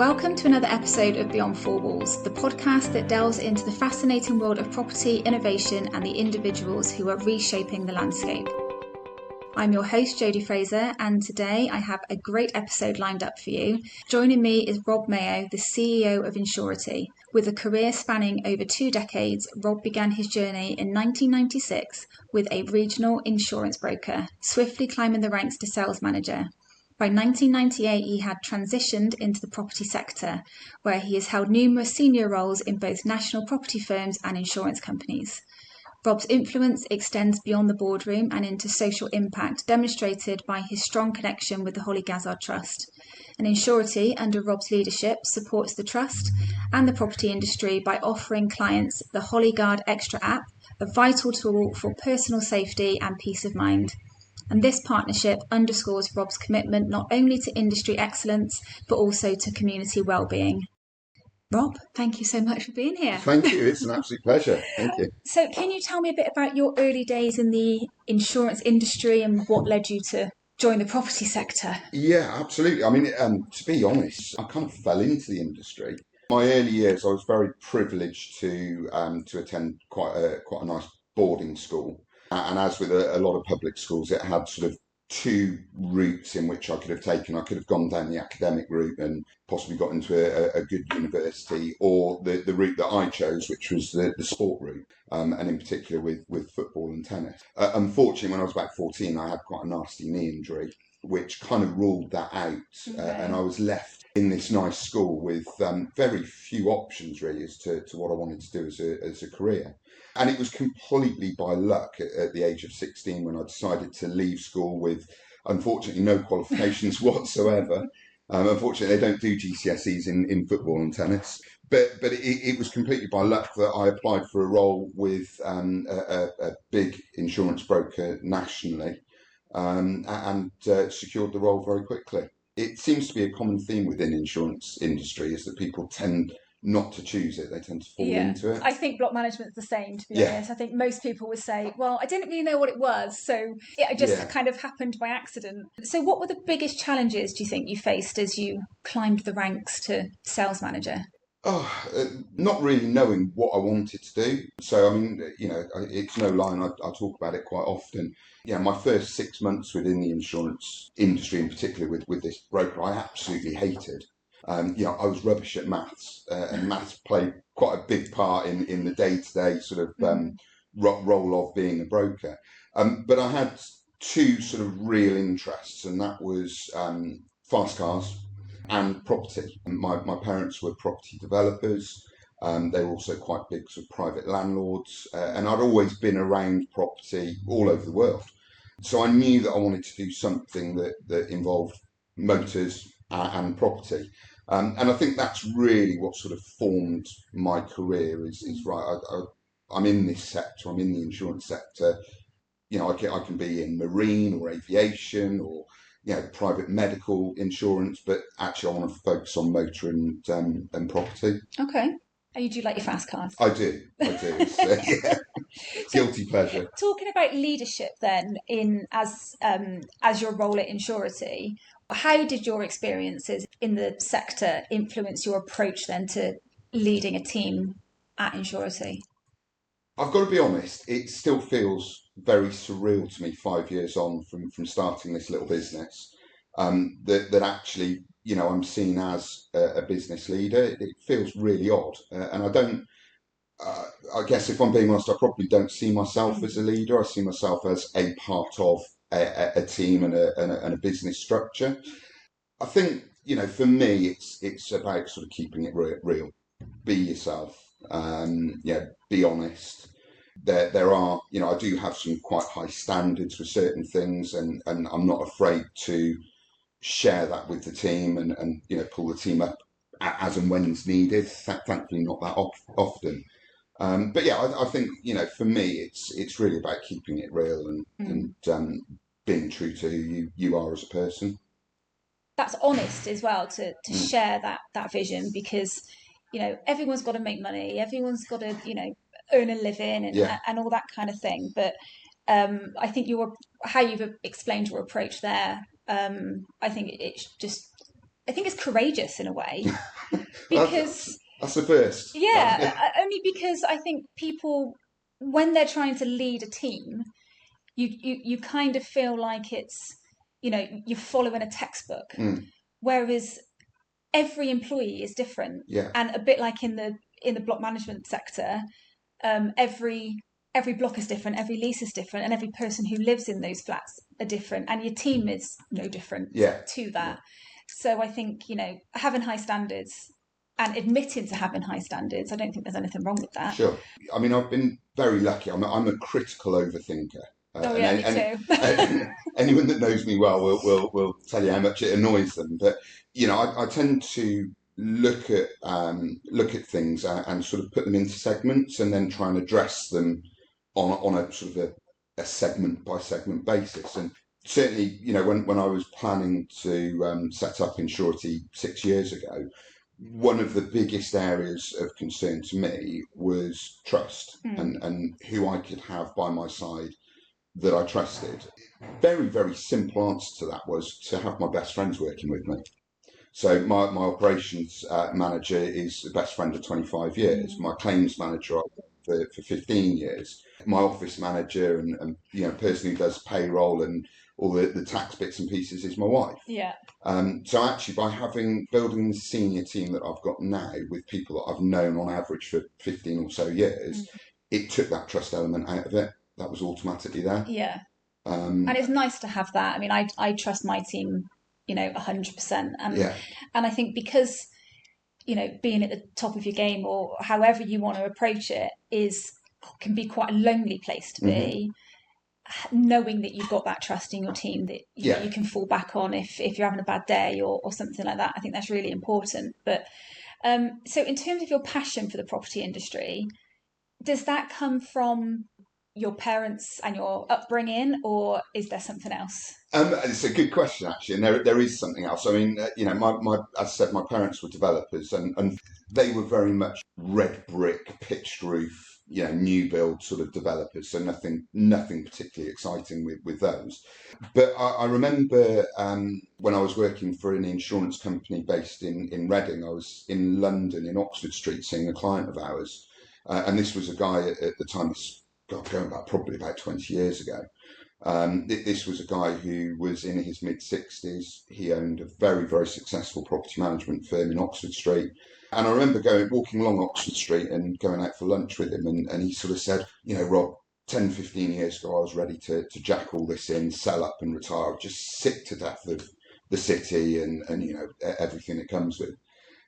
Welcome to another episode of Beyond Four Walls, the podcast that delves into the fascinating world of property, innovation and the individuals who are reshaping the landscape. I'm your host, Jodie Fraser, and today I have a great episode lined up for you. Joining me is Rob Mayo, the CEO of Insurety. With a career spanning over 2 decades, Rob began his journey in 1996 with a regional insurance broker, swiftly climbing the ranks to sales manager. By 1998, he had transitioned into the property sector, where he has held numerous senior roles in both national property firms and insurance companies. Rob's influence extends beyond the boardroom and into social impact, demonstrated by his strong connection with the Hollie Gazzard Trust. And Insurety, under Rob's leadership, supports the trust and the property industry by offering clients the Hollie Guard Extra App, a vital tool for personal safety and peace of mind. And this partnership underscores Rob's commitment not only to industry excellence, but also to community wellbeing. Rob, thank you so much for being here. Thank you. It's an absolute pleasure. Thank you. So can you tell me a bit about your early days in the insurance industry and what led you to join the property sector? Yeah, absolutely. I mean, to be honest, I kind of fell into the industry. My early years, I was very privileged to attend quite a nice boarding school. And as with a lot of public schools, it had sort of 2 routes in which I could have taken. I could have gone down the academic route and possibly got into a good university, or the route that I chose, which was the sport route, and in particular with football and tennis. Unfortunately, when I was about 14, I had quite a nasty knee injury, which kind of ruled that out. Okay. And I was left in this nice school with very few options really as to what I wanted to do as a career. And it was completely by luck at the age of 16 when I decided to leave school with, unfortunately, no qualifications whatsoever. Unfortunately, they don't do GCSEs in football and tennis. But it was completely by luck that I applied for a role with a big insurance broker nationally and secured the role very quickly. It seems to be a common theme within the insurance industry is that people tend not to choose it, they tend to fall into it. I think block management's the same, to be honest. I think most people would say, well, I didn't really know what it was, so it just kind of happened by accident. So what were the biggest challenges, do you think, you faced as you climbed the ranks to sales manager? Not really knowing what I wanted to do. So, I mean, it's no lie, and I talk about it quite often. Yeah, my first 6 months within the insurance industry, in particular with this broker, I absolutely hated. I was rubbish at maths, and maths played quite a big part in the day-to-day sort of role of being a broker. But I had 2 sort of real interests, and that was fast cars and property. And my parents were property developers. They were also quite big sort of private landlords, and I'd always been around property all over the world. So I knew that I wanted to do something that involved motors and property. And I think that's really what sort of formed my career is right. I'm in this sector, I'm in the insurance sector. I can be in marine or aviation or, private medical insurance, but actually I want to focus on motor and property. Okay. And you do like your fast cars? I do. Guilty pleasure. Talking about leadership then as your role at Insurety, how did your experiences in the sector influence your approach then to leading a team at Insurety? I've got to be honest, it still feels very surreal to me 5 years on from starting this little business, that actually, I'm seen as a business leader. It feels really odd. And I guess if I'm being honest, I probably don't see myself as a leader. I see myself as a part of a team and a business structure. I think, for me, it's about sort of keeping it real. Be yourself. Be honest. There are, I do have some quite high standards for certain things, and I'm not afraid to share that with the team and pull the team up as and when it's needed. Thankfully, not that often. But yeah, I think, for me, it's really about keeping it real and being true to who you are as a person. That's honest as well to share that vision, because, everyone's got to make money. Everyone's got to, earn a living and all that kind of thing. But I think how you've explained your approach there, I think it's just I think it's courageous in a way, because that's the first. only because I think people, when they're trying to lead a team, you kind of feel like it's, you're following a textbook, whereas every employee is different, and a bit like in the block management sector, every block is different, every lease is different, and every person who lives in those flats are different, and your team is no different to that. So I think, having high standards and admitting to having high standards, I don't think there's anything wrong with that. Sure. I mean, I've been very lucky. I'm a critical overthinker. Me too. Anyone that knows me well will tell you how much it annoys them. But I tend to look at things and sort of put them into segments, and then try and address them on a sort of a segment by segment basis. And certainly, when I was planning to set up Insurety 6 years ago, one of the biggest areas of concern to me was trust, and who I could have by my side that I trusted. Very, very simple answer to that was to have my best friends working with me. So my operations manager is the best friend of 25 years. My claims manager for 15 years. My office manager and person who does payroll and all the tax bits and pieces is my wife. Yeah. So actually, by building the senior team that I've got now with people that I've known on average for 15 or so years, it took that trust element out of it. That was automatically there. Yeah. And it's nice to have that. I mean, I trust my team, 100%. And I think because, being at the top of your game, or however you want to approach it, can be quite a lonely place to be. Knowing that you've got that trust in your team that you can fall back on if you're having a bad day or something like that, I think that's really important. But so in terms of your passion for the property industry, does that come from your parents and your upbringing, or is there something else? It's a good question, actually, and there is something else. I mean, as I said, my parents were developers, and they were very much red brick, pitched roof, new build sort of developers. So nothing particularly exciting with those. But I remember when I was working for an insurance company based in Reading, I was in London in Oxford Street seeing a client of ours, and this was a guy at the time. Going back probably about 20 years ago. This was a guy who was in his mid-60s. He owned a very, very successful property management firm in Oxford Street. And I remember walking along Oxford Street and going out for lunch with him. And he sort of said, Rob, 10, 15 years ago, I was ready to jack all this in, sell up and retire. I was just sick to death of the city and everything it comes with.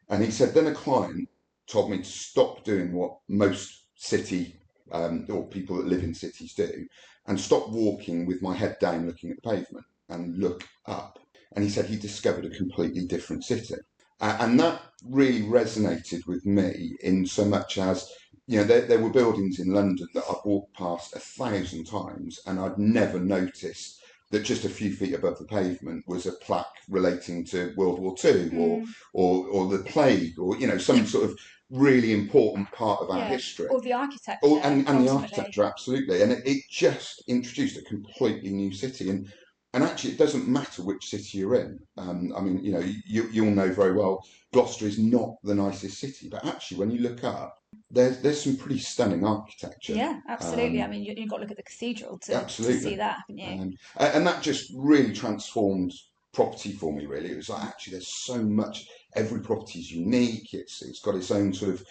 And he said, then a client told me to stop doing what most city or people that live in cities do, and stop walking with my head down looking at the pavement and look up. And he said he discovered a completely different city. And that really resonated with me in so much as, there were buildings in London that I've walked past 1,000 times and I'd never noticed that just a few feet above the pavement was a plaque relating to World War II or the plague or, some sort of really important part of our history. Or the architecture. And the architecture, absolutely. And it just introduced a completely new city. And actually, it doesn't matter which city you're in. I mean, you'll know very well, Gloucester is not the nicest city. But actually, when you look up, there's some pretty stunning architecture. Yeah, absolutely. I mean, you've got to look at the cathedral to see that, haven't you? And that just really transformed property for me, really. It was like, actually, there's so much. Every property is unique. It's got its own sort of,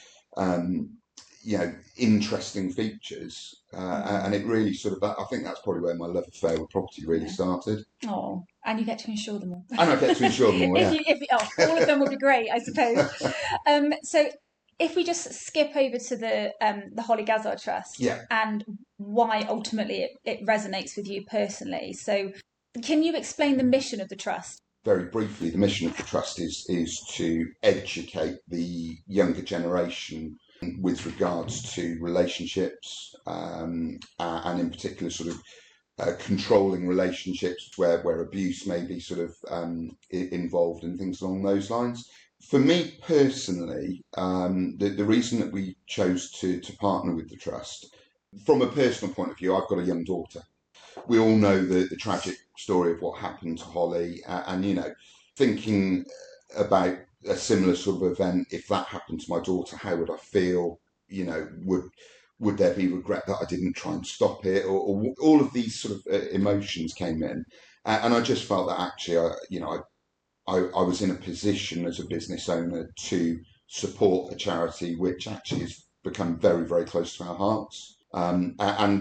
interesting features. And it really sort of, I think that's probably where my love affair with property really started. Oh, and you get to insure them all. And I get to insure them all, yeah. All of them would be great, I suppose. So if we just skip over to the Hollie Gazzard Trust and why ultimately it resonates with you personally. So can you explain the mission of the Trust? Very briefly, the mission of the Trust is to educate the younger generation with regards to relationships and in particular sort of controlling relationships where abuse may be sort of involved and things along those lines. For me personally, the reason that we chose to partner with the Trust, from a personal point of view, I've got a young daughter. We all know the tragic story of what happened to Hollie and thinking about a similar sort of event. If that happened to my daughter, how would I feel? You know, would there be regret that I didn't try and stop it, or all of these sort of emotions came in, and I just felt that actually, I was in a position as a business owner to support a charity which actually has become very, very close to our hearts, and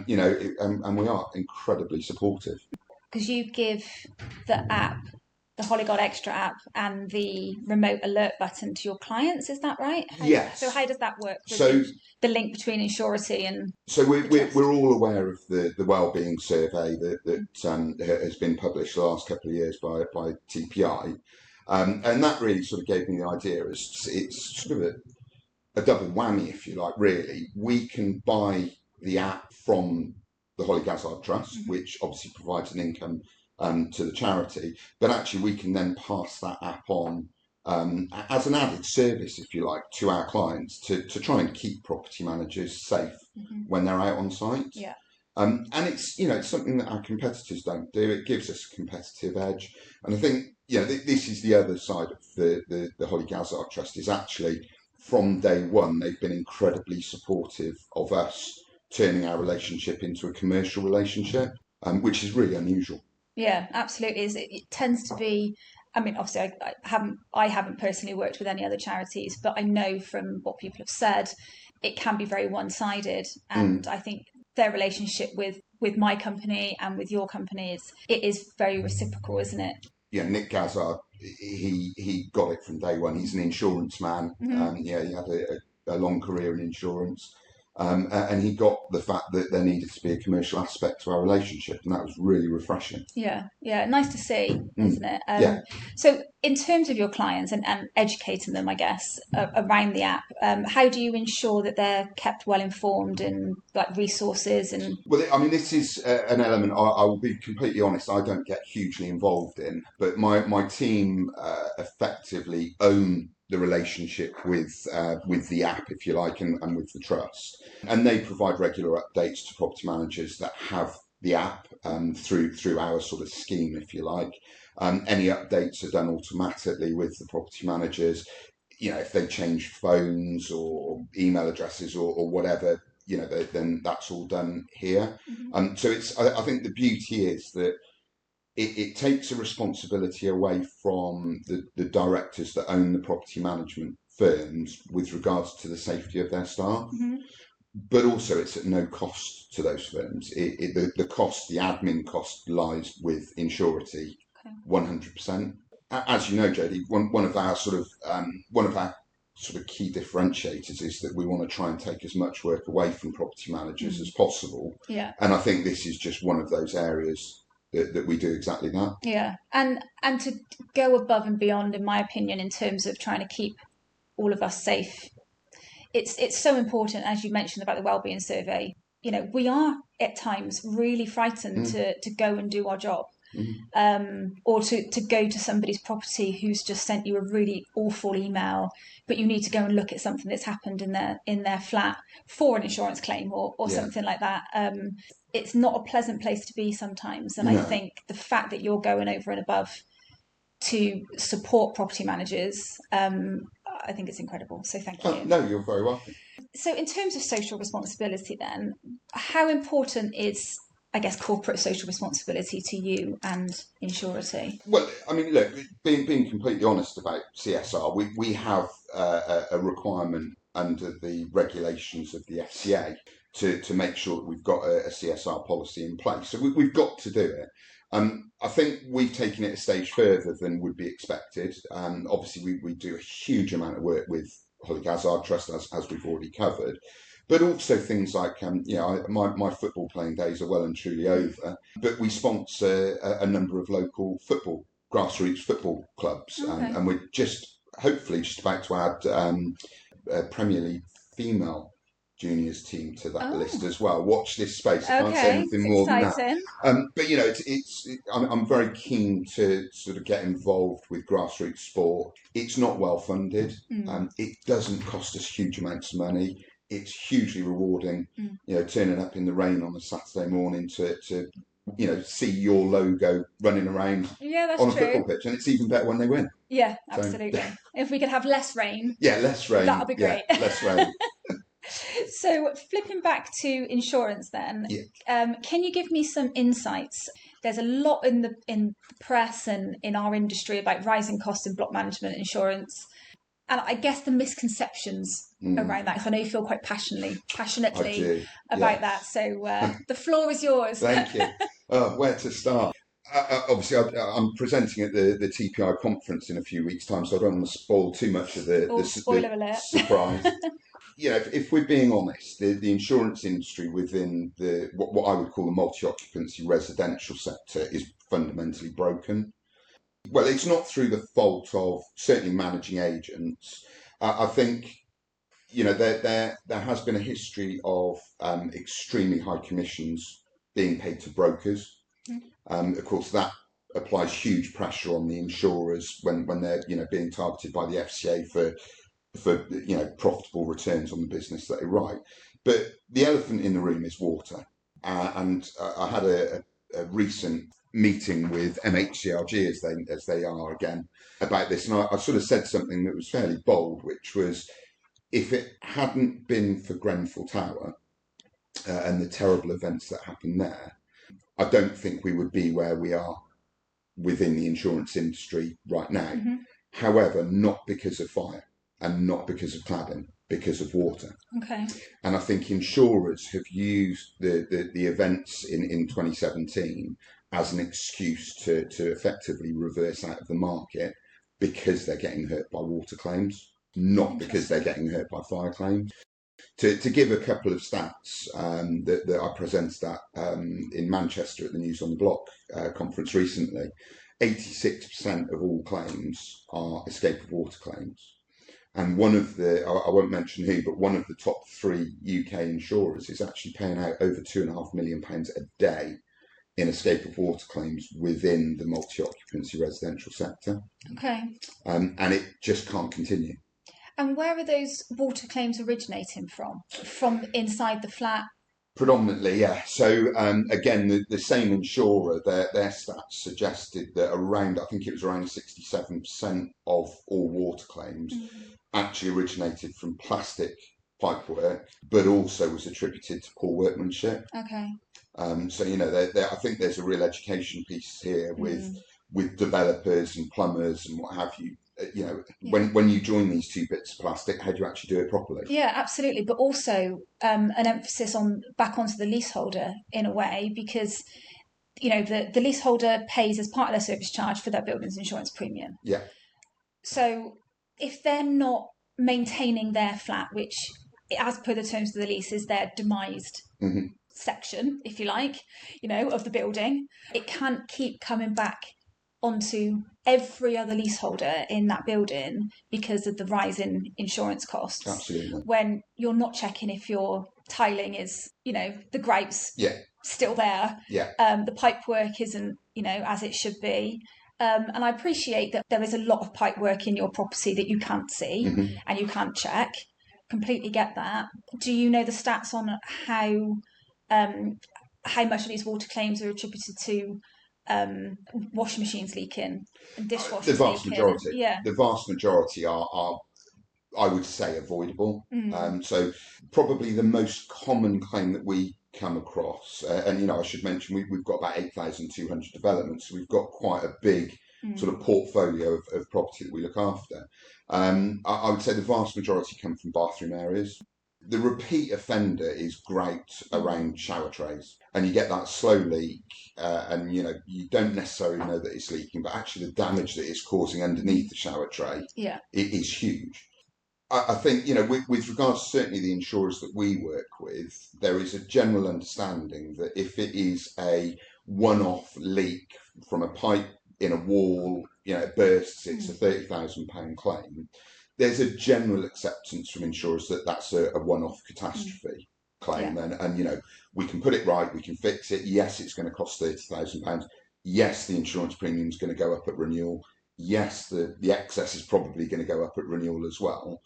we are incredibly supportive. Because you give the app, the Hollie Guard Extra app, and the remote alert button to your clients, is that right? Yes. So how does that work? So the link between Insurety and we're all aware of the wellbeing survey that has been published the last couple of years by TPI, and that really sort of gave me the idea. It's sort of a double whammy, if you like. Really, we can buy the app from the Hollie Gazzard Trust, which obviously provides an income to the charity, but actually we can then pass that app on as an added service, if you like, to our clients to try and keep property managers safe when they're out on site. Yeah. And it's something that our competitors don't do. It gives us a competitive edge, and I think this is the other side of the Hollie Gazzard Trust. Is actually from day one they've been incredibly supportive of us turning our relationship into a commercial relationship, which is really unusual. Yeah, absolutely. It tends to be. I mean, obviously, I haven't personally worked with any other charities, but I know from what people have said, it can be very one-sided. And I think their relationship with my company and with your company is very reciprocal, isn't it? Yeah, Nick Gazzard, he got it from day one. He's an insurance man. He had a long career in insurance. And he got the fact that there needed to be a commercial aspect to our relationship, and that was really refreshing. Yeah, nice to see, isn't it? Yeah. So, in terms of your clients and educating them, I guess, around the app, how do you ensure that they're kept well informed and like resources and? Well, I mean, this is an element I will be completely honest, I don't get hugely involved in, but my team effectively own the relationship with the app, if you like, and with the trust, and they provide regular updates to property managers that have the app through our sort of scheme, if you like. Any updates are done automatically with the property managers. If they change phones or email addresses or whatever, then that's all done here. So I think the beauty is that it takes a responsibility away from the directors that own the property management firms with regards to the safety of their staff. But also it's at no cost to those firms. The cost, the admin cost, lies with Insurety, 100%. As you know, Jodie, one of our sort of key differentiators is that we want to try and take as much work away from property managers as possible. Yeah. And I think this is just one of those areas that we do exactly that. Yeah, and to go above and beyond, in my opinion, in terms of trying to keep all of us safe. It's so important, as you mentioned about the wellbeing survey. We are at times really frightened to go and do our job, or to go to somebody's property who's just sent you a really awful email, but you need to go and look at something that's happened in their flat for an insurance claim or something like that. It's not a pleasant place to be sometimes, and I think the fact that you're going over and above to support property managers, I think it's incredible. So thank you. No, you're very welcome. So in terms of social responsibility then, how important is, I guess, corporate social responsibility to you and Insurety? Well, I mean, look, being completely honest about CSR, we have a requirement under the regulations of the FCA to make sure that we've got a CSR policy in place. So we've got to do it. I think we've taken it a stage further than would be expected. Obviously, we do a huge amount of work with Hollie Gazzard Trust, as we've already covered. But also things like, my football playing days are well and truly over. But we sponsor a number of local grassroots football clubs. And we're hopefully just about to add a Premier League female juniors team to that list as well. Watch this space. I can't say anything more than that. But I'm very keen to sort of get involved with grassroots sport. It's not well funded. It doesn't cost us huge amounts of money. It's hugely rewarding. Turning up in the rain on a Saturday morning to see your logo running around that's on a true. football pitch, and it's even better when they win. Yeah, absolutely. So, if we could have less rain. Yeah, less rain. That'll be great. Yeah, less rain. So flipping back to insurance then, can you give me some insights? There's a lot in the press and in our industry about rising costs in block management insurance. And I guess the misconceptions around that, because I know you feel quite passionately about that. So the floor is yours. Thank you. Where to start? Obviously, I'm presenting at the TPI conference in a few weeks' time, so I don't want to spoil too much of the surprise. If we're being honest, the insurance industry within what I would call the multi-occupancy residential sector is fundamentally broken. Well, it's not through the fault of certainly managing agents. I think there has been a history of extremely high commissions being paid to brokers. Of course, that applies huge pressure on the insurers when they're being targeted by the FCA for profitable returns on the business that they write. But the elephant in the room is water. And I had a recent meeting with MHCRG, as they are again, about this, and I sort of said something that was fairly bold, which was, if it hadn't been for Grenfell Tower and the terrible events that happened there, I don't think we would be where we are within the insurance industry right now. Mm-hmm. However, not because of fire and not because of cladding, because of water. Okay. And I think insurers have used the events in 2017 as an excuse to effectively reverse out of the market because they're getting hurt by water claims, not because they're getting hurt by fire claims. To give a couple of stats that I presented at in Manchester at the News on the Block conference recently, 86% of all claims are escape of water claims. And one of I won't mention who, but one of the top 3 UK insurers is actually paying out over £2.5 million a day in escape of water claims within the multi-occupancy residential sector. Okay. And it just can't continue. And where are those water claims originating from? From inside the flat? Predominantly, yeah. So again, the same insurer, their stats suggested that around 67% of all water claims actually originated from plastic pipework, but also was attributed to poor workmanship. Okay. So I think there's a real education piece here with developers and plumbers and what have you. When you join these 2 bits of plastic, how do you actually do it properly? Yeah, absolutely. But also an emphasis back onto the leaseholder in a way, because the leaseholder pays as part of their service charge for their building's insurance premium. Yeah. So if they're not maintaining their flat, which as per the terms of the lease is their demised section, if you like, of the building, it can't keep coming back onto every other leaseholder in that building because of the rise in insurance costs. Absolutely. When you're not checking if your tiling is, the gripes still there. Yeah. The pipework isn't, as it should be. And I appreciate that there is a lot of pipework in your property that you can't see and you can't check. Completely get that. Do you know the stats on how much of these water claims are attributed to washing machines leaking and dishwashers leaking? The vast majority. Yeah. The vast majority are I would say, avoidable. So probably the most common claim that we come across, and I should mention we've got about 8,200 developments, so we've got quite a big sort of portfolio of property that we look after. I would say the vast majority come from bathroom areas. The repeat offender is grout around shower trays, and you get that slow leak, and you don't necessarily know that it's leaking, but actually the damage that it's causing underneath the shower tray, it is huge. I think, with regards to certainly the insurers that we work with, there is a general understanding that if it is a one-off leak from a pipe in a wall, it bursts, it's a £30,000 claim. There's a general acceptance from insurers that that's a one-off catastrophe claim, and we can put it right, we can fix it. Yes, it's going to cost £30,000. Yes, the insurance premium is going to go up at renewal. Yes, the excess is probably going to go up at renewal as well.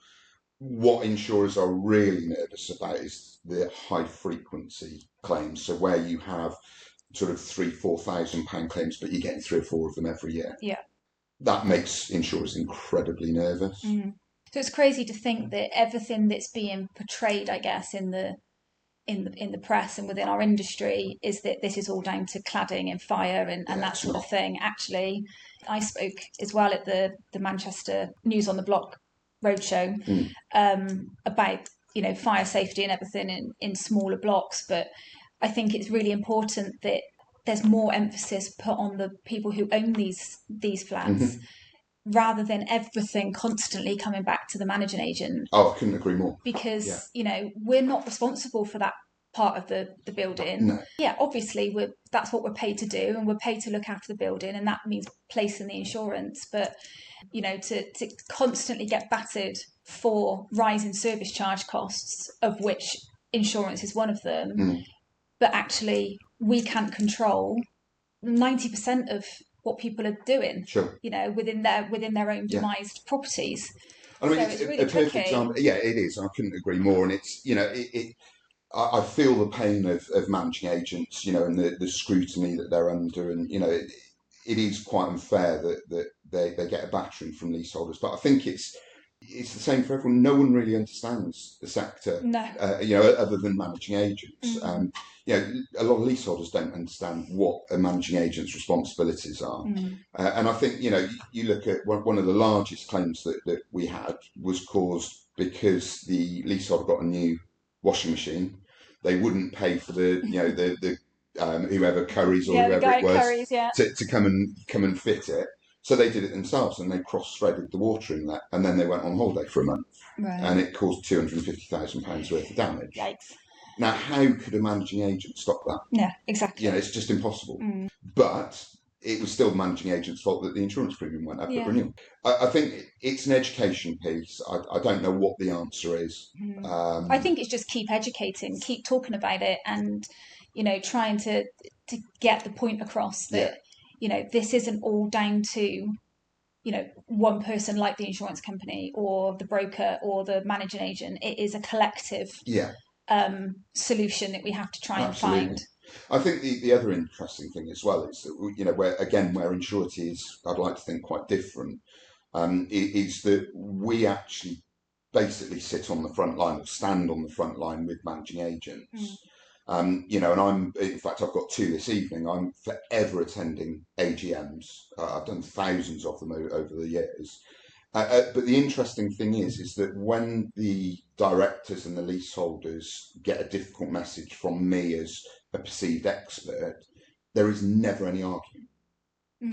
What insurers are really nervous about is the high frequency claims. So where you have sort of £3,000-4,000 claims, but you're getting 3 or 4 of them every year. Yeah. That makes insurers incredibly nervous. So it's crazy to think that everything that's being portrayed, I guess, in the press and within our industry is that this is all down to cladding and fire and that sort of thing. Actually, I spoke as well at the Manchester News on the Block roadshow about, fire safety and everything in smaller blocks. But I think it's really important that there's more emphasis put on the people who own these flats, rather than everything constantly coming back to the managing agent. Oh, I couldn't agree more. Because, we're not responsible for that part of the building. No. Yeah, obviously that's what we're paid to do, and we're paid to look after the building, and that means placing the insurance. But, to constantly get battered for rising service charge costs, of which insurance is one of them, but actually we can't control 90% of what people are doing, within their own demised properties. I mean, so it's really a perfect tricky. example. Yeah, it is. I couldn't agree more. And it's, I feel the pain of managing agents, and the scrutiny that they're under. And, it is quite unfair that they get a battering from leaseholders. But I think it's the same for everyone. No one really understands the sector, other than managing agents. A lot of leaseholders don't understand what a managing agent's responsibilities are. And I think, you look at one of the largest claims that we had was caused because the leaseholder got a new washing machine. They wouldn't pay for the whoever Curry's or whoever it was Curry's, to come and fit it. So they did it themselves, and they cross-threaded the water inlet, and then they went on holiday for a month, and it caused £250,000 worth of damage. Yikes. Now, how could a managing agent stop that? Yeah, exactly. It's just impossible. But it was still the managing agent's fault that the insurance premium went up at renewal. I think it's an education piece. I don't know what the answer is. I think it's just keep educating, keep talking about it, and trying to get the point across that this isn't all down to one person like the insurance company or the broker or the managing agent. It is a collective solution that we have to try and find. I think the other interesting thing as well is that where Insurety is, I'd like to think, quite different, is that we actually basically sit on the front line or stand on the front line with managing agents. And in fact, I've got 2 this evening. I'm forever attending AGMs. I've done thousands of them over the years. But the interesting thing is that when the directors and the leaseholders get a difficult message from me as a perceived expert, there is never any argument,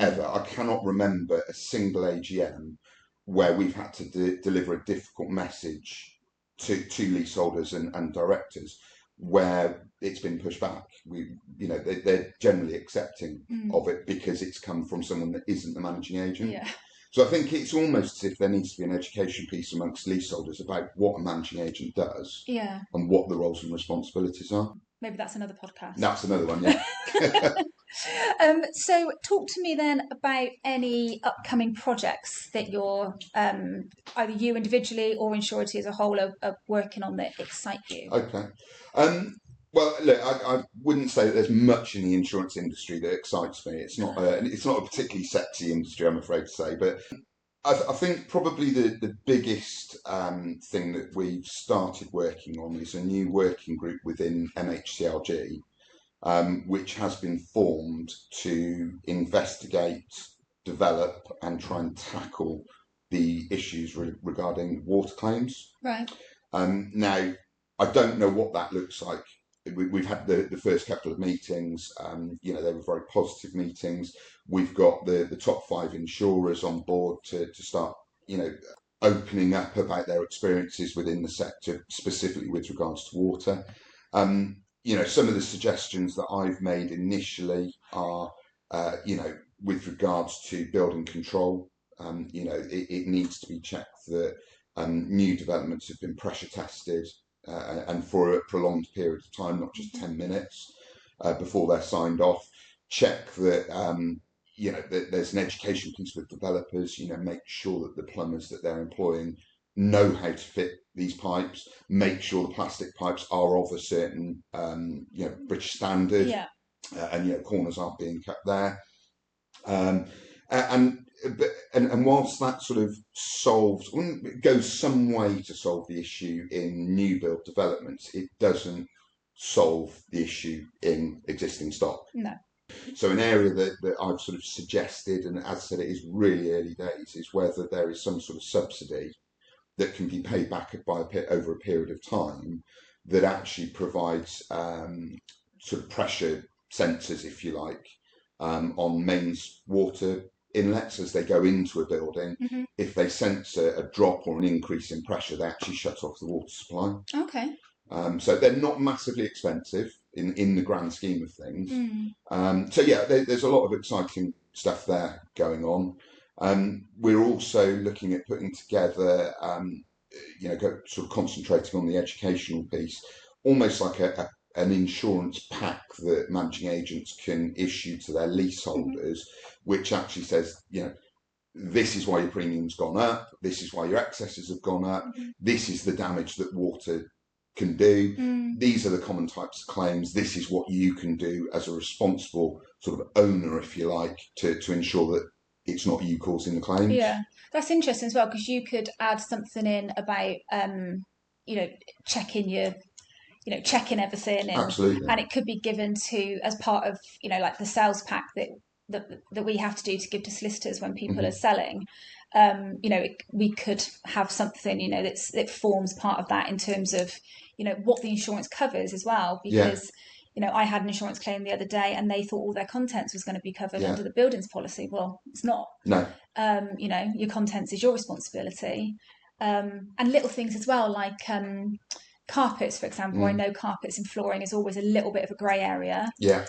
ever. I cannot remember a single AGM where we've had to deliver a difficult message to leaseholders and directors where it's been pushed back. They're generally accepting of it because it's come from someone that isn't the managing agent. Yeah. So I think it's almost as if there needs to be an education piece amongst leaseholders about what a managing agent does and what the roles and responsibilities are. Maybe that's another podcast. That's another one, yeah. So talk to me then about any upcoming projects that you're, either you individually or Insurety as a whole are working on that excite you. Okay. Well, look, I wouldn't say that there's much in the insurance industry that excites me. It's not a particularly sexy industry, I'm afraid to say. But I think probably the biggest thing that we've started working on is a new working group within MHCLG, which has been formed to investigate, develop, and try and tackle the issues regarding water claims. Right. Now, I don't know what that looks like. We've had the first couple of meetings. They were very positive meetings. We've got the top 5 insurers on board to start, opening up about their experiences within the sector, specifically with regards to water. Some of the suggestions that I've made initially are, with regards to building control. It needs to be checked that new developments have been pressure tested. And for a prolonged period of time, not just 10 minutes before they're signed off. Check that, that there's an education piece with developers, make sure that the plumbers that they're employing know how to fit these pipes, make sure the plastic pipes are of a certain, British standard. Yeah. and corners aren't being cut there. And whilst that sort of it goes some way to solve the issue in new build developments, it doesn't solve the issue in existing stock. No. So an area that I've sort of suggested, and as I said, it is really early days, is whether there is some sort of subsidy that can be paid back over a period of time that actually provides sort of pressure sensors, if you like, on mains water inlets as they go into a building. Mm-hmm. If they sense a drop or an increase in pressure, they actually shut off the water supply. Okay. So they're not massively expensive in the grand scheme of things. So yeah, there's a lot of exciting stuff there going on. We're also looking at putting together, sort of concentrating on the educational piece, almost like an insurance pack that managing agents can issue to their leaseholders, which actually says, this is why your premium's gone up, this is why your excesses have gone up, this is the damage that water can do, these are the common types of claims, this is what you can do as a responsible sort of owner, if you like, to ensure that it's not you causing the claims. Yeah, that's interesting as well, because you could add something in about, checking everything, Absolutely. And it could be given to as part of, like the sales pack that we have to do to give to solicitors when people are selling. We could have something, that forms part of that in terms of, what the insurance covers as well, because. I had an insurance claim the other day and they thought all their contents was going to be covered under the buildings policy. Well, it's not. No. Your contents is your responsibility. And little things as well, like carpets, for example. I know carpets and flooring is always a little bit of a grey area. Yeah.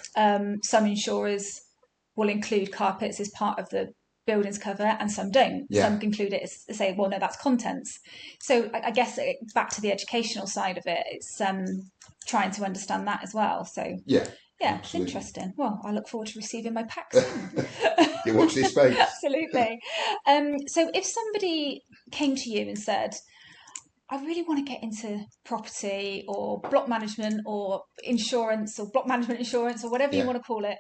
Some insurers will include carpets as part of the buildings cover and some don't. Yeah. Some include it as say, well, no, that's contents. So I guess back to the educational side of it, it's trying to understand that as well. So yeah, it's interesting. Well, I look forward to receiving my pack soon. You watch this space. Absolutely. So if somebody came to you and said, I really want to get into property or block management or insurance or block management insurance or whatever you want to call it,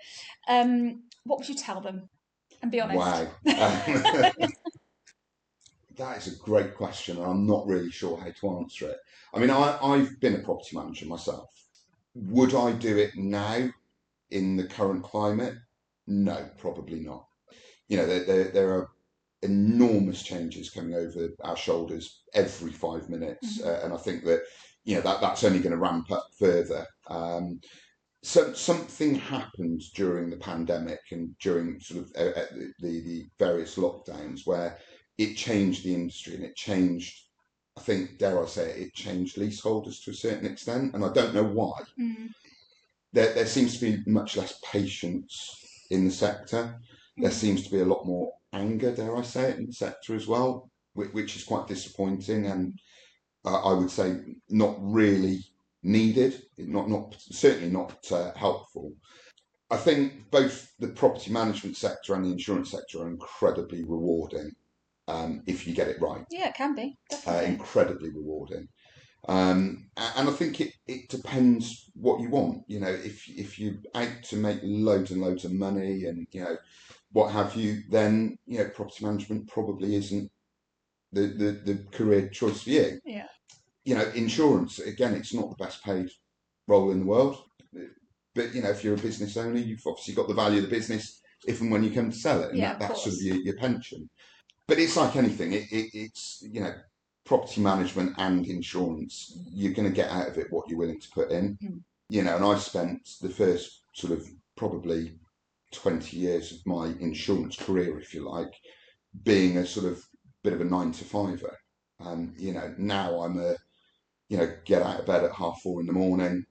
what would you tell them? And be honest. Wow. That is a great question, and I'm not really sure how to answer it. I mean, I've been a property manager myself. Would I do it now in the current climate? No, probably not. There are enormous changes coming over our shoulders every 5 minutes, and I think that that's only going to ramp up further. So something happened during the pandemic and during sort of the various lockdowns where it changed the industry, and it changed, I think, dare I say it changed leaseholders to a certain extent, and I don't know why. There seems to be much less patience in the sector. There seems to be a lot more anger, dare I say it, in the sector as well, which is quite disappointing, and I would say not really needed, certainly not helpful. I think both the property management sector and the insurance sector are incredibly rewarding if you get it right. Yeah, it can be. Definitely. Incredibly rewarding. And I think it depends what you want. If you're out to make loads and loads of money and, what have you, then, property management probably isn't the career choice for you. Yeah. Insurance, again, it's not the best paid role in the world. But, if you're a business owner, you've obviously got the value of the business if and when you come to sell it. And that's sort of your pension. But it's like anything. It's property management and insurance, you're going to get out of it what you're willing to put in. And I spent the first sort of probably 20 years of my insurance career, if you like, being a sort of bit of a 9-to-5er. Now I'm get out of bed at 4:30 in the morning,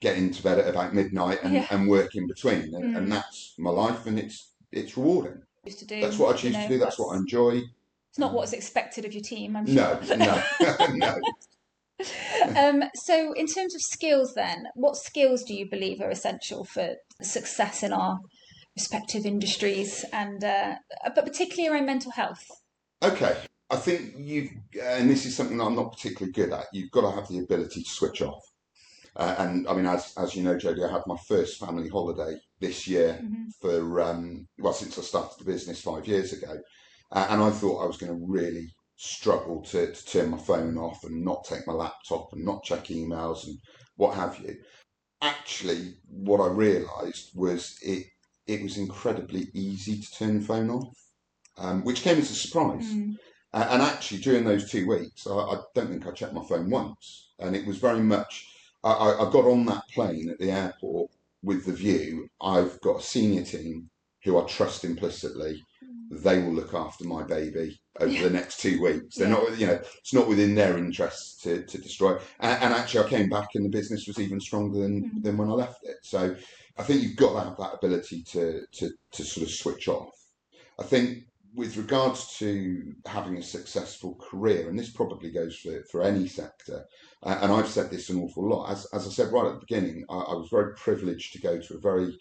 get into bed at about midnight and work in between. And that's my life, and it's rewarding. That's what I choose to do. That's what I enjoy. It's not what's expected of your team, I'm sure. No. So in terms of skills then, what skills do you believe are essential for success in our respective industries, and but particularly around mental health? Okay. I think and this is something that I'm not particularly good at, you've got to have the ability to switch off. And I mean, as you know, Jodie, I had my first family holiday this year since I started the business 5 years ago. And I thought I was going to really struggle to turn my phone off and not take my laptop and not check emails and what have you. Actually, what I realised was it was incredibly easy to turn the phone off, which came as a surprise. And actually, during those 2 weeks, I don't think I checked my phone once. And it was very much, I got on that plane at the airport with the view, I've got a senior team who I trust implicitly. They will look after my baby over the next 2 weeks. They're not, it's not within their interests to destroy. And actually, I came back and the business was even stronger than when I left it. So I think you've got to have that ability to sort of switch off. I think with regards to having a successful career, and this probably goes for any sector, and I've said this an awful lot, as I said right at the beginning, I was very privileged to go to a very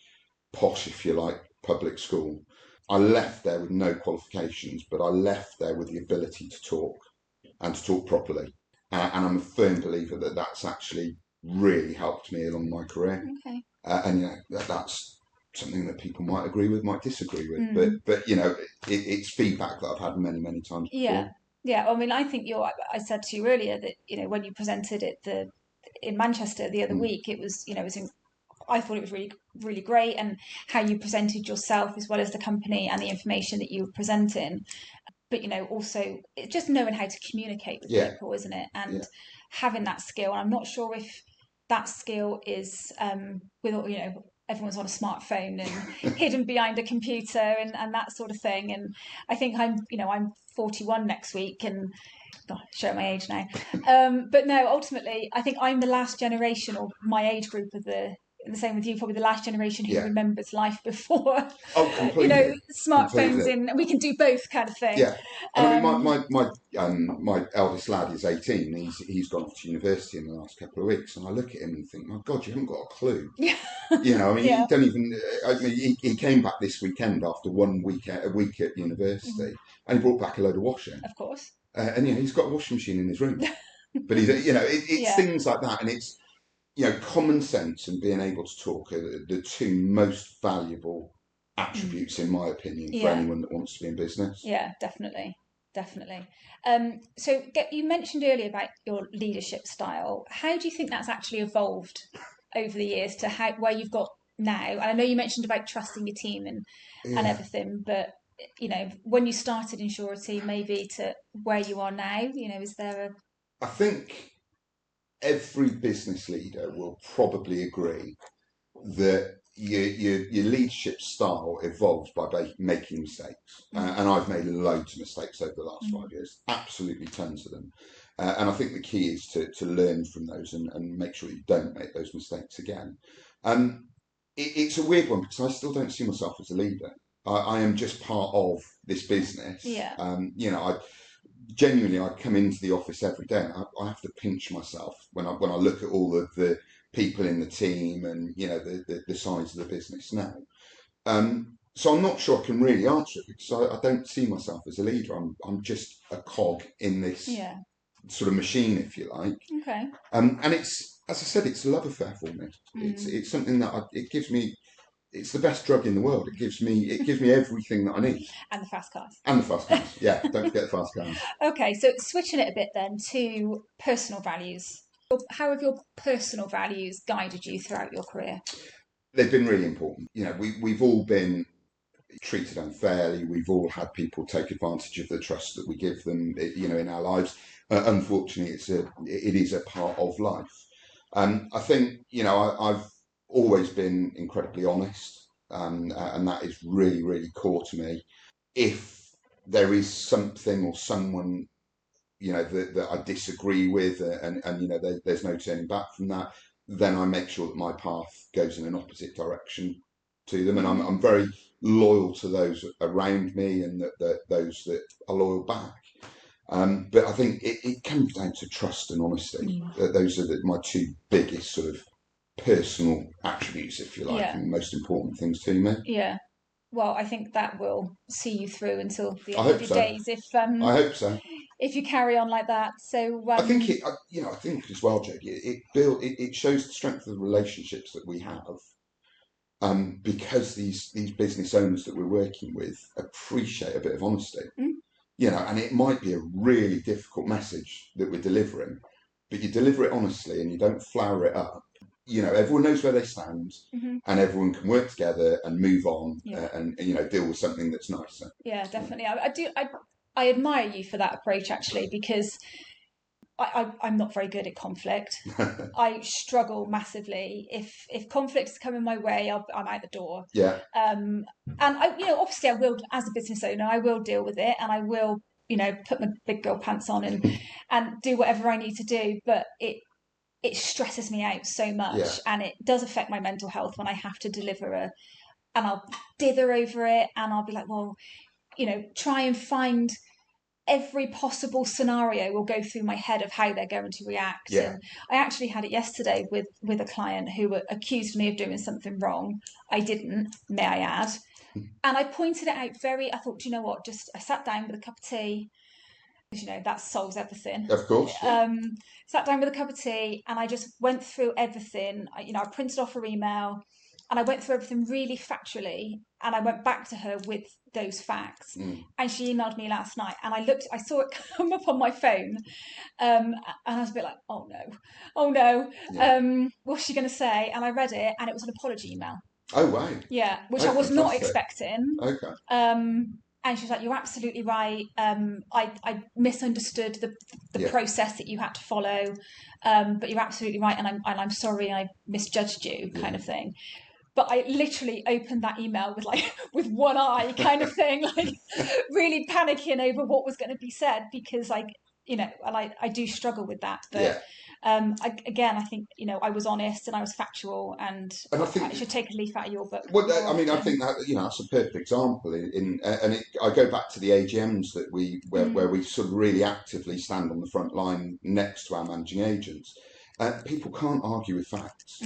posh, if you like, public school. I left there with no qualifications, but I left there with the ability to talk and to talk properly. And I'm a firm believer that that's actually really helped me along my career. Okay. And that's something that people might agree with, might disagree with, but it's feedback that I've had many, many times before. Yeah. I mean, I think I said to you earlier that when you presented it in Manchester the other week, it was I thought it was really, really great, and how you presented yourself as well as the company and the information that you were presenting. But also it's just knowing how to communicate with people, isn't it? And having that skill. And I'm not sure if that skill is with everyone's on a smartphone and hidden behind a computer and that sort of thing. And I think I'm 41 next week, and show my age now. But no, ultimately, I think I'm the last generation, or my age group of the same with you, probably the last generation who remembers life before. Oh, completely. Smartphones and we can do both kind of thing. Yeah, and I mean, my eldest lad is 18. He's gone off to university in the last couple of weeks, and I look at him and think, my God, you haven't got a clue. Yeah. He don't even. I mean, he came back this weekend after a week at university, and he brought back a load of washing. Of course. And he's got a washing machine in his room, but it's things like that, and it's. Common sense and being able to talk are the two most valuable attributes, in my opinion, for anyone that wants to be in business. Yeah, definitely. So you mentioned earlier about your leadership style. How do you think that's actually evolved over the years to where you've got now? And I know you mentioned about trusting your team and everything, but when you started Insurety, maybe to where you are now, is there I think every business leader will probably agree that your leadership style evolves by making mistakes. And I've made loads of mistakes over the last 5 years, absolutely tons of them. And I think the key is to learn from those and make sure you don't make those mistakes again. It's a weird one because I still don't see myself as a leader. I am just part of this business. Genuinely, I come into the office every day and I have to pinch myself when I look at all of the people in the team and the size of the business now. So I'm not sure I can really answer it because I don't see myself as a leader. I'm just a cog in this sort of machine, if you like. Okay. And it's, as I said, it's a love affair for me. It's something that it gives me. It's the best drug in the world. It gives me everything that I need. And the fast cars. Yeah, don't forget the fast cars. Okay, so switching it a bit then to personal values. How have your personal values guided you throughout your career? They've been really important. We've all been treated unfairly. We've all had people take advantage of the trust that we give them, in our lives. Unfortunately, it is a part of life. I think, I've always been incredibly honest, and that is really, really core to me. If there is something or someone, that I disagree with, and there's no turning back from that, then I make sure that my path goes in an opposite direction to them, and I'm very loyal to those around me, and that those that are loyal back. But I think it comes down to trust and honesty. Those are my two biggest sort of personal attributes, if you like, and the most important things to me. Yeah. Well, I think that will see you through until the end of your days. I hope so. if you carry on like that. So I think I think as well, Jodie, it shows the strength of the relationships that we have. Because these business owners that we're working with appreciate a bit of honesty, and it might be a really difficult message that we're delivering, but you deliver it honestly and you don't flower it up. Everyone knows where they stand, and everyone can work together and move on, and deal with something that's nicer. Yeah, definitely. I admire you for that approach, actually, because I'm not very good at conflict. I struggle massively. If conflicts come in my way, I'm out the door. Yeah. And obviously I will, as a business owner, I will deal with it, and I will, put my big girl pants on and do whatever I need to do. But it stresses me out so much, and it does affect my mental health when I have to deliver and I'll dither over it, and I'll be like, well, try and find every possible scenario will go through my head of how they're going to react. Yeah. And I actually had it yesterday with a client who accused me of doing something wrong. I didn't, may I add. And I pointed it out I thought, do you know what? I sat down with a cup of tea. That solves everything. Of course. Yeah. Sat down with a cup of tea, and I just went through everything. I printed off her email, and I went through everything really factually, and I went back to her with those facts. And she emailed me last night, and I saw it come up on my phone, and I was a bit like, oh no, Yeah. what's she going to say? And I read it, and it was an apology email. Oh, wow. Yeah, which I was not expecting. Okay. And she's like, you're absolutely right. I misunderstood the process that you had to follow, but you're absolutely right, and I'm sorry I misjudged you, kind of thing. But I literally opened that email with one eye, kind of thing, really panicking over what was going to be said, because I do struggle with that. But I think I was honest and I was factual, and I think I should take a leaf out of your book. Well, I think that that's a perfect example. I go back to the AGMs that where we sort of really actively stand on the front line next to our managing agents. People can't argue with facts.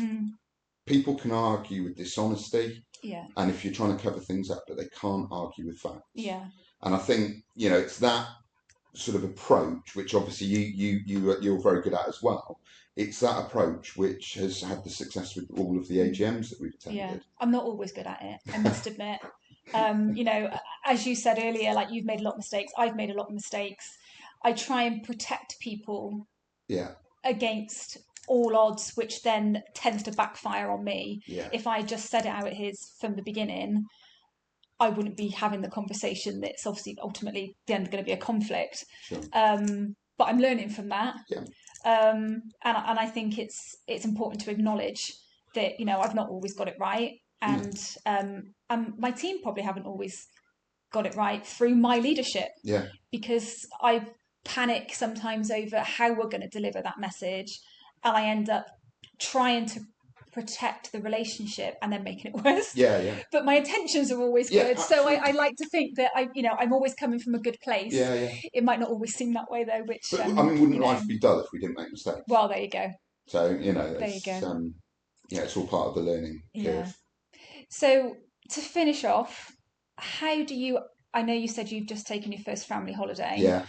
People can argue with dishonesty, and if you're trying to cover things up, but they can't argue with facts. Yeah. And I think it's that sort of approach, which obviously you're very good at as well. It's that approach which has had the success with all of the AGMs that we've attended. Yeah, I'm not always good at it, I must admit. As you said earlier, you've made a lot of mistakes, I've made a lot of mistakes. I try and protect people against all odds, which then tends to backfire on me. Yeah. If I just said it out from the beginning, I wouldn't be having the conversation that's obviously ultimately then going to be a conflict. Sure. But I'm learning from that. Yeah. And I think it's important to acknowledge that I've not always got it right, and my team probably haven't always got it right through my leadership. Yeah. Because I panic sometimes over how we're going to deliver that message, and I end up trying to protect the relationship and then making it worse. Yeah, yeah. But my intentions are always good, absolutely. So I like to think that I'm always coming from a good place. Yeah, yeah. It might not always seem that way though. But wouldn't life be dull if we didn't make mistakes? Well, there you go. So there you go. It's all part of the learning curve. Yeah. So to finish off, how do you? I know you said you've just taken your first family holiday. Yeah.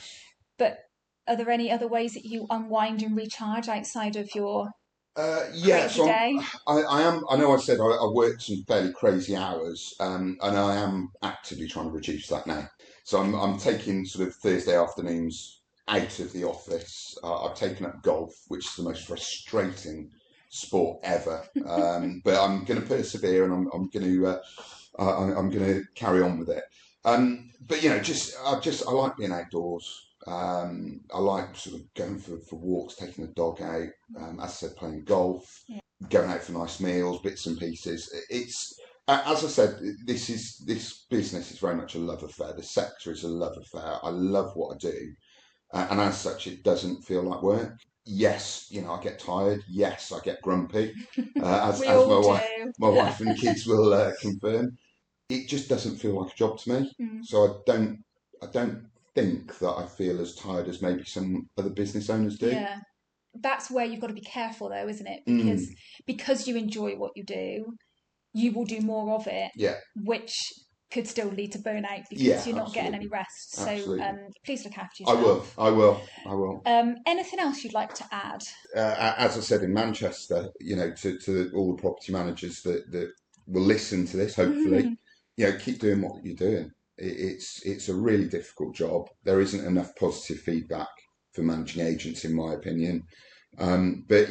But are there any other ways that you unwind and recharge outside of your so I am. I know I said I work some fairly crazy hours, and I am actively trying to reduce that now. So I'm taking sort of Thursday afternoons out of the office. I've taken up golf, which is the most frustrating sport ever, but I'm going to persevere, and I'm going to carry on with it. But I like being outdoors. I like sort of going for walks, taking the dog out, as I said, playing golf, going out for nice meals, bits and pieces. It's, as I said, this business is very much a love affair. The sector is a love affair. I love what I do. And as such, it doesn't feel like work. Yes, I get tired. Yes, I get grumpy, as my wife and kids will confirm. It just doesn't feel like a job to me. So I don't think that I feel as tired as maybe some other business owners do. Yeah, that's where you've got to be careful though, isn't it? Because you enjoy what you do, you will do more of it. Yeah. Which could still lead to burnout because Yeah, you're not absolutely. getting any rest. So please look after I yourself. I will. Anything else you'd like to add? As I said in Manchester, to all the property managers that will listen to this, hopefully, keep doing what you're doing. It's a really difficult job. There isn't enough positive feedback for managing agents, in my opinion. But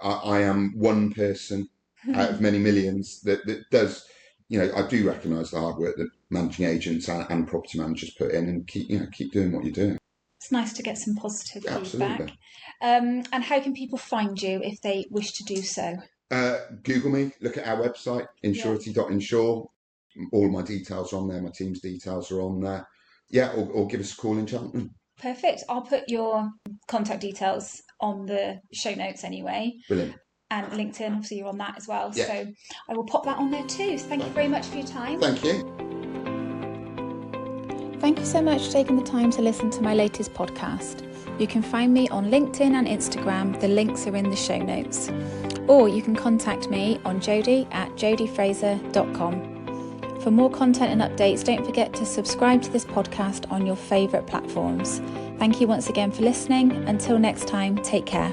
I am one person out of many millions that does. I do recognise the hard work that managing agents and property managers put in, and keep doing what you're doing. It's nice to get some positive Absolutely. feedback. And how can people find you if they wish to do so? Google me, look at our website, insurety.insure. All of my details are on there, my team's details are on there. Yeah, or give us a call in Cheltenham. Perfect. I'll put your contact details on the show notes anyway. Brilliant. And LinkedIn, obviously you're on that as well. Yeah. So I will pop that on there too. So thank you very much for your time. Thank you. Thank you so much for taking the time to listen to my latest podcast. You can find me on LinkedIn and Instagram. The links are in the show notes. Or you can contact me on jodie@jodiefraser.com. For more content and updates, don't forget to subscribe to this podcast on your favourite platforms. Thank you once again for listening. Until next time, take care.